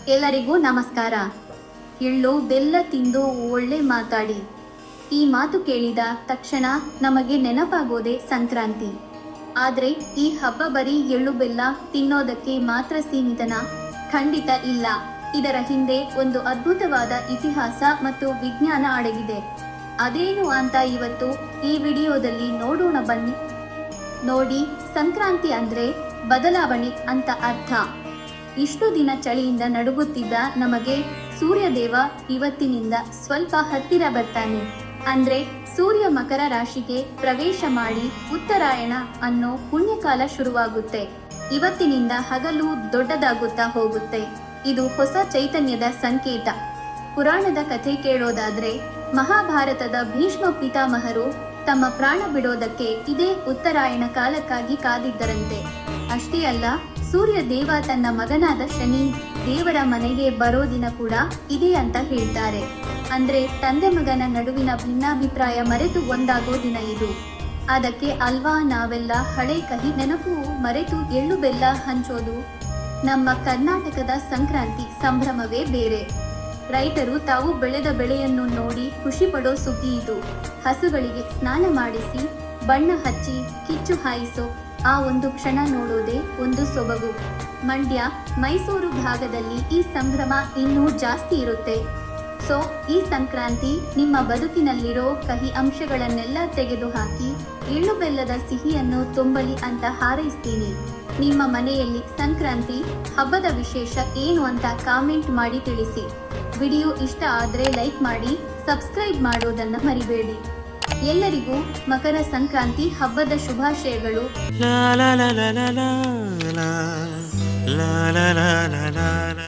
ಎಲ್ಲರಿಗೂ ನಮಸ್ಕಾರ. ಎಳ್ಳು ಬೆಲ್ಲ ತಿಂದು ಒಳ್ಳೆ ಮಾತಾಡಿ. ಈ ಮಾತು ಕೇಳಿದ ತಕ್ಷಣ ನಮಗೆ ನೆನಪಾಗೋದೆ ಸಂಕ್ರಾಂತಿ. ಆದ್ರೆ ಈ ಹಬ್ಬ ಬರೀ ಎಳ್ಳು ಬೆಲ್ಲ ತಿನ್ನೋದಕ್ಕೆ ಮಾತ್ರ ಸೀಮಿತನಾ? ಖಂಡಿತ ಇಲ್ಲ. ಇದರ ಹಿಂದೆ ಒಂದು ಅದ್ಭುತವಾದ ಇತಿಹಾಸ ಮತ್ತು ವಿಜ್ಞಾನ ಅಡಗಿದೆ. ಅದೇನು ಅಂತ ಇವತ್ತು ಈ ವಿಡಿಯೋದಲ್ಲಿ ನೋಡೋಣ ಬನ್ನಿ. ನೋಡಿ, ಸಂಕ್ರಾಂತಿ ಅಂದ್ರೆ ಬದಲಾವಣೆ ಅಂತ ಅರ್ಥ. ಇಷ್ಟು ದಿನ ಚಳಿಯಿಂದ ನಡುಗುತ್ತಿದ್ದ ನಮಗೆ ಸೂರ್ಯದೇವ ಇವತ್ತಿನಿಂದ ಸ್ವಲ್ಪ ಹತ್ತಿರ ಬರ್ತಾನೆ. ಅಂದ್ರೆ ಸೂರ್ಯ ಮಕರ ರಾಶಿಗೆ ಪ್ರವೇಶ ಮಾಡಿ ಉತ್ತರಾಯಣ ಅನ್ನೋ ಪುಣ್ಯಕಾಲ ಶುರುವಾಗುತ್ತೆ. ಇವತ್ತಿನಿಂದ ಹಗಲು ದೊಡ್ಡದಾಗುತ್ತಾ ಹೋಗುತ್ತೆ. ಇದು ಹೊಸ ಚೈತನ್ಯದ ಸಂಕೇತ. ಪುರಾಣದ ಕಥೆ ಕೇಳೋದಾದ್ರೆ ಮಹಾಭಾರತದ ಭೀಷ್ಮ ಪಿತಾಮಹರು ತಮ್ಮ ಪ್ರಾಣ ಬಿಡೋದಕ್ಕೆ ಇದೇ ಉತ್ತರಾಯಣ ಕಾಲಕ್ಕಾಗಿ ಕಾದಿದ್ದರಂತೆ. ಅಷ್ಟೇ ಅಲ್ಲ, ಸೂರ್ಯ ದೇವ ತನ್ನ ಮಗನಾದ ಶನಿ ದೇವರ ಮನೆಗೆ ಬರೋ ದಿನ ಕೂಡ ಇದೆ ಅಂತ ಹೇಳ್ತಾರೆ. ಅಂದ್ರೆ ತಂದೆ ಮಗನ ನಡುವಿನ ಭಿನ್ನಾಭಿಪ್ರಾಯ ಮರೆತು ಒಂದಾಗೋ ದಿನ ಇದು. ಅದಕ್ಕೆ ಅಲ್ವಾ ನಾವೆಲ್ಲ ಹಳೆ ಕಹಿ ನೆನಪು ಮರೆತು ಎಳ್ಳು ಬೆಲ್ಲ ಹಂಚೋದು. ನಮ್ಮ ಕರ್ನಾಟಕದ ಸಂಕ್ರಾಂತಿ ಸಂಭ್ರಮವೇ ಬೇರೆ. ರೈತರು ತಾವು ಬೆಳೆದ ಬೆಳೆಯನ್ನು ನೋಡಿ ಖುಷಿ ಪಡೋ ಸುದ್ದಿ ಇದು. ಹಸುಗಳಿಗೆ ಸ್ನಾನ ಮಾಡಿಸಿ ಬಣ್ಣ ಹಚ್ಚಿ ಕಿಚ್ಚು ಹಾಯಿಸೋ ಆ ಒಂದು ಕ್ಷಣ ನೋಡೋದೇ ಒಂದು ಸೊಬಗು. ಮಂಡ್ಯ, ಮೈಸೂರು ಭಾಗದಲ್ಲಿ ಈ ಸಂಭ್ರಮ ಇನ್ನೂ ಜಾಸ್ತಿ ಇರುತ್ತೆ. ಸೊ ಈ ಸಂಕ್ರಾಂತಿ ನಿಮ್ಮ ಬದುಕಿನಲ್ಲಿರೋ ಕಹಿ ಅಂಶಗಳನ್ನೆಲ್ಲ ತೆಗೆದುಹಾಕಿ ಎಳ್ಳು ಬೆಲ್ಲದ ಸಿಹಿಯನ್ನು ತುಂಬಲಿ ಅಂತ ಹಾರೈಸ್ತೀನಿ. ನಿಮ್ಮ ಮನೆಯಲ್ಲಿ ಸಂಕ್ರಾಂತಿ ಹಬ್ಬದ ವಿಶೇಷ ಏನು ಅಂತ ಕಾಮೆಂಟ್ ಮಾಡಿ ತಿಳಿಸಿ. ವಿಡಿಯೋ ಇಷ್ಟ ಆದರೆ ಲೈಕ್ ಮಾಡಿ, ಸಬ್ಸ್ಕ್ರೈಬ್ ಮಾಡೋದನ್ನು ಮರಿಬೇಡಿ. ಎಲ್ಲರಿಗೂ ಮಕರ ಸಂಕ್ರಾಂತಿ ಹಬ್ಬದ ಶುಭಾಶಯಗಳು.